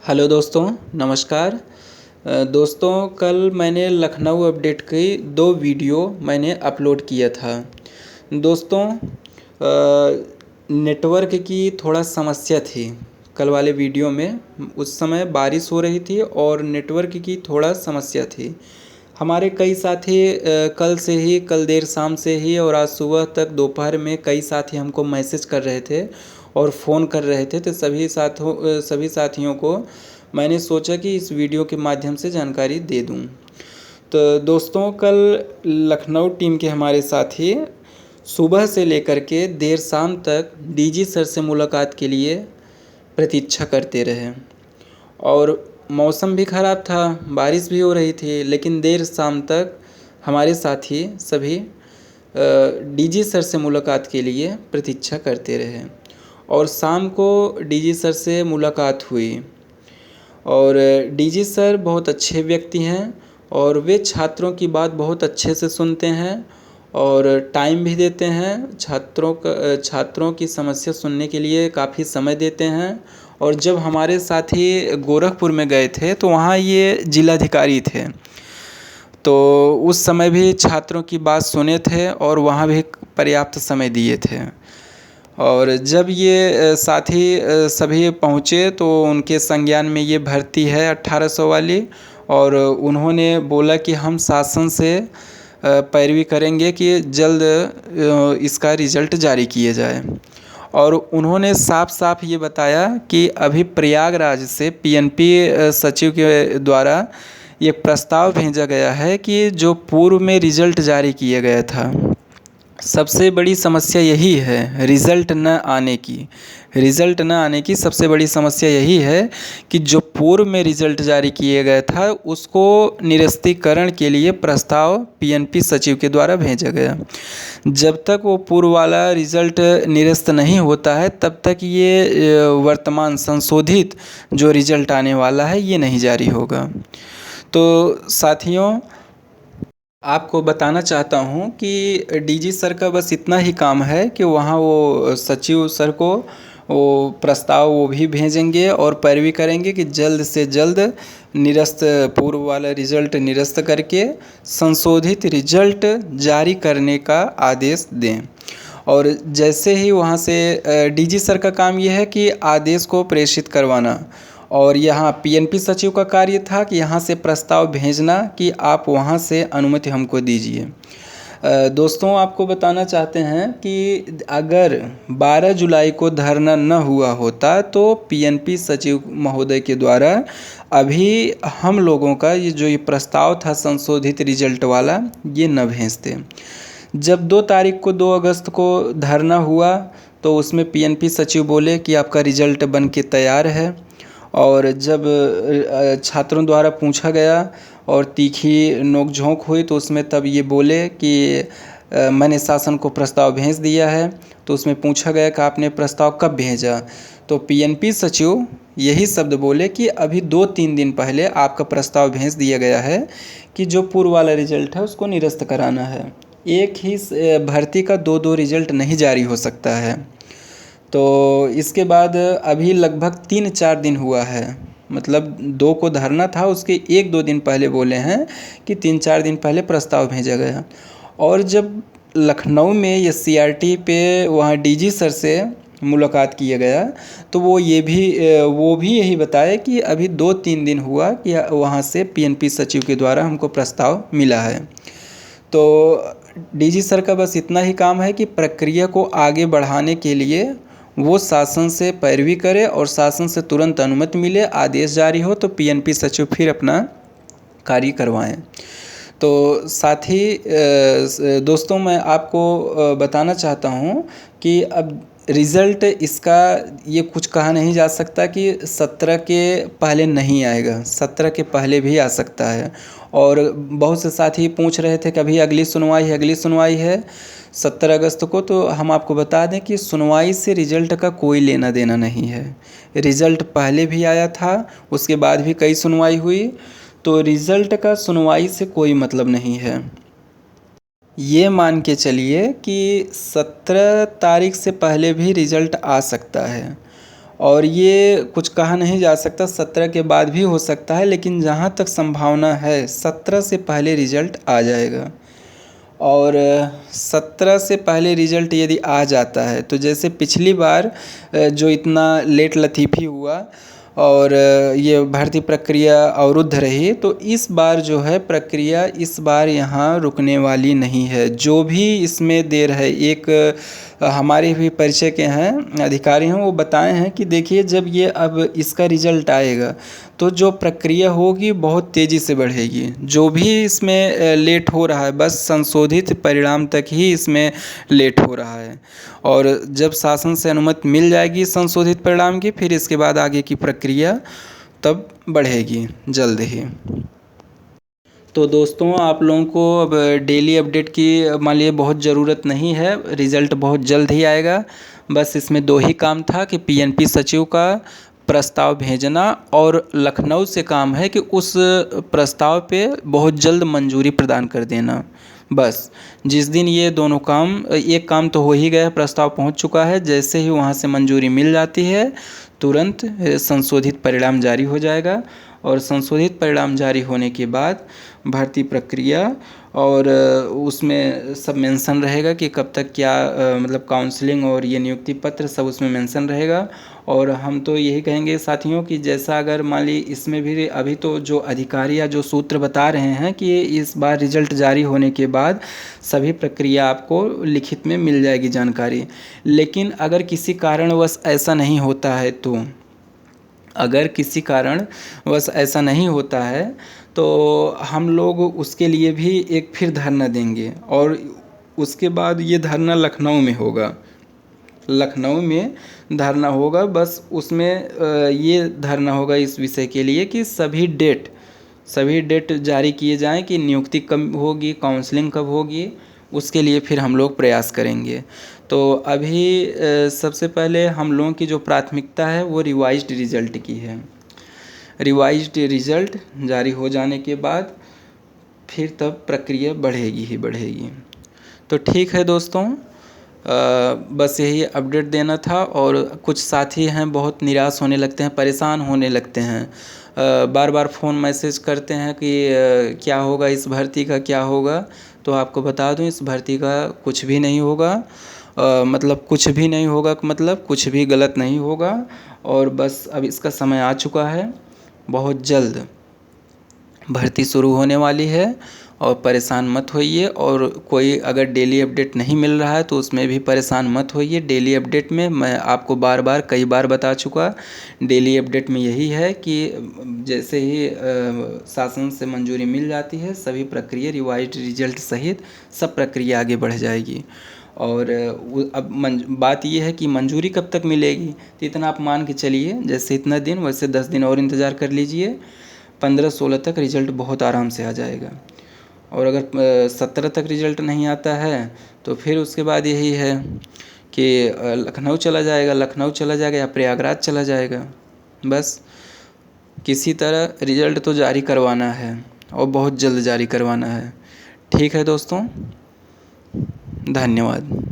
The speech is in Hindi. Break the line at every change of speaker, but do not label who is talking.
हेलो दोस्तों, नमस्कार। दोस्तों, कल मैंने लखनऊ अपडेट की 2 वीडियो मैंने अपलोड किया था। दोस्तों, नेटवर्क की थोड़ा समस्या थी कल वाले वीडियो में। उस समय बारिश हो रही थी और नेटवर्क की थोड़ा समस्या थी। हमारे कई साथी कल देर शाम से ही और आज सुबह तक दोपहर में कई साथी हमको मैसेज कर रहे थे और फ़ोन कर रहे थे। तो सभी साथियों को मैंने सोचा कि इस वीडियो के माध्यम से जानकारी दे दूं। तो दोस्तों, कल लखनऊ टीम के हमारे साथी सुबह से लेकर के देर शाम तक डीजी सर से मुलाकात के लिए प्रतीक्षा करते रहे। और मौसम भी ख़राब था, बारिश भी हो रही थी, लेकिन देर शाम तक हमारे साथी सभी डीजी सर से मुलाकात के लिए प्रतीक्षा करते रहे। और शाम को डीजी सर से मुलाकात हुई और डीजी सर बहुत अच्छे व्यक्ति हैं और वे छात्रों की बात बहुत अच्छे से सुनते हैं और टाइम भी देते हैं। छात्रों की समस्या सुनने के लिए काफ़ी समय देते हैं। और जब हमारे साथी गोरखपुर में गए थे तो वहाँ ये जिलाधिकारी थे, तो उस समय भी छात्रों की बात सुने थे और वहाँ भी पर्याप्त समय दिए थे। और जब ये साथी सभी पहुँचे तो उनके संज्ञान में ये भर्ती है 1800 वाली, और उन्होंने बोला कि हम शासन से पैरवी करेंगे कि जल्द इसका रिज़ल्ट जारी किया जाए। और उन्होंने साफ साफ ये बताया कि अभी प्रयागराज से पीएनपी सचिव के द्वारा ये प्रस्ताव भेजा गया है कि जो पूर्व में रिज़ल्ट जारी किया गया था, सबसे बड़ी समस्या यही है रिज़ल्ट न आने की सबसे बड़ी समस्या यही है कि जो पूर्व में रिज़ल्ट जारी किया गया था उसको निरस्तीकरण के लिए प्रस्ताव पीएनपी सचिव के द्वारा भेजा गया। जब तक वो पूर्व वाला रिज़ल्ट निरस्त नहीं होता है तब तक ये वर्तमान संशोधित जो रिज़ल्ट आने वाला है ये नहीं जारी होगा। तो साथियों, आपको बताना चाहता हूँ कि डीजी सर का बस इतना ही काम है कि वहाँ वो सचिव सर को वो प्रस्ताव वो भी भेजेंगे और पैरवी करेंगे कि जल्द से जल्द पूर्व वाला रिज़ल्ट निरस्त करके संशोधित रिज़ल्ट जारी करने का आदेश दें। और जैसे ही वहाँ से डीजी सर का काम ये है कि आदेश को प्रेषित करवाना, और यहाँ पीएनपी सचिव का कार्य था कि यहाँ से प्रस्ताव भेजना कि आप वहाँ से अनुमति हमको दीजिए। दोस्तों, आपको बताना चाहते हैं कि अगर 12 जुलाई को धरना न हुआ होता तो पीएनपी सचिव महोदय के द्वारा अभी हम लोगों का ये प्रस्ताव था संशोधित रिजल्ट वाला ये न भेजते। जब 2 अगस्त को धरना हुआ तो उसमें पीएनपी सचिव बोले कि आपका रिजल्ट बन के तैयार है। और जब छात्रों द्वारा पूछा गया और तीखी नोक-झोंक हुई तो उसमें तब ये बोले कि मैंने शासन को प्रस्ताव भेज दिया है। तो उसमें पूछा गया कि आपने प्रस्ताव कब भेजा, तो पीएनपी सचिव यही शब्द बोले कि अभी 2-3 दिन पहले आपका प्रस्ताव भेज दिया गया है कि जो पूर्व वाला रिज़ल्ट है उसको निरस्त कराना है। एक ही भर्ती का 2-2 रिज़ल्ट नहीं जारी हो सकता है। तो इसके बाद अभी लगभग 3-4 दिन हुआ है, मतलब 2 को धरना था उसके 1-2 दिन पहले बोले हैं कि 3-4 दिन पहले प्रस्ताव भेजा गया। और जब लखनऊ में ये सीआरटी पे वहाँ डीजी सर से मुलाकात किया गया तो वो भी यही बताया कि अभी 2-3 दिन हुआ कि वहाँ से पीएनपी सचिव के द्वारा हमको प्रस्ताव मिला है। तो डीजी सर का बस इतना ही काम है कि प्रक्रिया को आगे बढ़ाने के लिए वो शासन से पैरवी करे और शासन से तुरंत अनुमति मिले, आदेश जारी हो तो पीएनपी सचिव फिर अपना कार्य करवाएं। तो साथ ही दोस्तों, मैं आपको बताना चाहता हूँ कि अब रिज़ल्ट इसका ये कुछ कहा नहीं जा सकता कि 17 के पहले नहीं आएगा, 17 के पहले भी आ सकता है। और बहुत से साथी पूछ रहे थे कभी अगली सुनवाई है 17 अगस्त को। तो हम आपको बता दें कि सुनवाई से रिज़ल्ट का कोई लेना देना नहीं है। रिज़ल्ट पहले भी आया था, उसके बाद भी कई सुनवाई हुई, तो रिज़ल्ट का सुनवाई से कोई मतलब नहीं है। ये मान के चलिए कि 17 तारीख से पहले भी रिज़ल्ट आ सकता है। और ये कुछ कहा नहीं जा सकता, 17 के बाद भी हो सकता है, लेकिन जहाँ तक संभावना है 17 से पहले रिजल्ट आ जाएगा। और 17 से पहले रिजल्ट यदि आ जाता है तो जैसे पिछली बार जो इतना लेट लतीफ़ी हुआ और ये भर्ती प्रक्रिया अवरुद्ध रही, तो इस बार जो है प्रक्रिया इस बार यहाँ रुकने वाली नहीं है। जो भी इसमें देर है, एक हमारे भी परिचय के हैं अधिकारी हैं, वो बताए हैं कि देखिए जब ये अब इसका रिजल्ट आएगा तो जो प्रक्रिया होगी बहुत तेज़ी से बढ़ेगी। जो भी इसमें लेट हो रहा है बस संशोधित परिणाम तक ही इसमें लेट हो रहा है, और जब शासन से अनुमति मिल जाएगी संशोधित परिणाम की, फिर इसके बाद आगे की प्रक्रिया तब बढ़ेगी जल्द ही। तो दोस्तों, आप लोगों को अब डेली अपडेट की मान लीजिए बहुत ज़रूरत नहीं है, रिज़ल्ट बहुत जल्द ही आएगा। बस इसमें 2 ही काम था कि पीएनपी सचिव का प्रस्ताव भेजना, और लखनऊ से काम है कि उस प्रस्ताव पे बहुत जल्द मंजूरी प्रदान कर देना। बस जिस दिन ये दोनों काम, एक काम तो हो ही गया, प्रस्ताव पहुंच चुका है, जैसे ही वहां से मंजूरी मिल जाती है तुरंत संशोधित परिणाम जारी हो जाएगा। और संशोधित परिणाम जारी होने के बाद भर्ती प्रक्रिया और उसमें सब मेंशन रहेगा कि कब तक क्या मतलब काउंसलिंग और ये नियुक्ति पत्र सब उसमें मेंशन रहेगा। और हम तो यही कहेंगे साथियों कि जैसा अगर मान ली इसमें भी अभी तो जो अधिकारी या जो सूत्र बता रहे हैं कि इस बार रिजल्ट जारी होने के बाद सभी प्रक्रिया आपको लिखित में मिल जाएगी जानकारी, लेकिन अगर किसी कारणवश ऐसा नहीं होता है तो अगर किसी कारणवश ऐसा नहीं होता है तो हम लोग उसके लिए भी एक फिर धरना देंगे, और उसके बाद ये धरना लखनऊ में होगा। लखनऊ में धरना होगा, बस उसमें ये धरना होगा इस विषय के लिए कि सभी डेट जारी किए जाएं कि नियुक्ति कब होगी, काउंसलिंग कब होगी, उसके लिए फिर हम लोग प्रयास करेंगे। तो अभी सबसे पहले हम लोगों की जो प्राथमिकता है वो रिवाइज्ड रिज़ल्ट की है। रिवाइज्ड रिज़ल्ट जारी हो जाने के बाद फिर तब प्रक्रिया बढ़ेगी ही बढ़ेगी। तो ठीक है दोस्तों, बस यही अपडेट देना था। और कुछ साथी हैं बहुत निराश होने लगते हैं, परेशान होने लगते हैं, बार बार फ़ोन मैसेज करते हैं कि क्या होगा इस भर्ती का, क्या होगा। तो आपको बता दूं इस भर्ती का कुछ भी नहीं होगा, मतलब कुछ भी नहीं होगा, मतलब कुछ भी गलत नहीं होगा। और बस अब इसका समय आ चुका है, बहुत जल्द भर्ती शुरू होने वाली है, और परेशान मत होइए। और कोई अगर डेली अपडेट नहीं मिल रहा है तो उसमें भी परेशान मत होइए। डेली अपडेट में मैं आपको कई बार बता चुका, डेली अपडेट में यही है कि जैसे ही शासन से मंजूरी मिल जाती है सभी प्रक्रिया रिवाइज्ड रिजल्ट सहित सब प्रक्रिया आगे बढ़ जाएगी। और अब बात ये है कि मंजूरी कब तक मिलेगी, तो इतना आप मान के चलिए जैसे इतना दिन, वैसे 10 दिन और इंतज़ार कर लीजिए, 15-16 तक रिज़ल्ट बहुत आराम से आ जाएगा। और अगर 17 तक रिज़ल्ट नहीं आता है तो फिर उसके बाद यही है कि लखनऊ चला जाएगा या प्रयागराज चला जाएगा। बस किसी तरह रिज़ल्ट तो जारी करवाना है, और बहुत जल्द जारी करवाना है। ठीक है दोस्तों, धन्यवाद।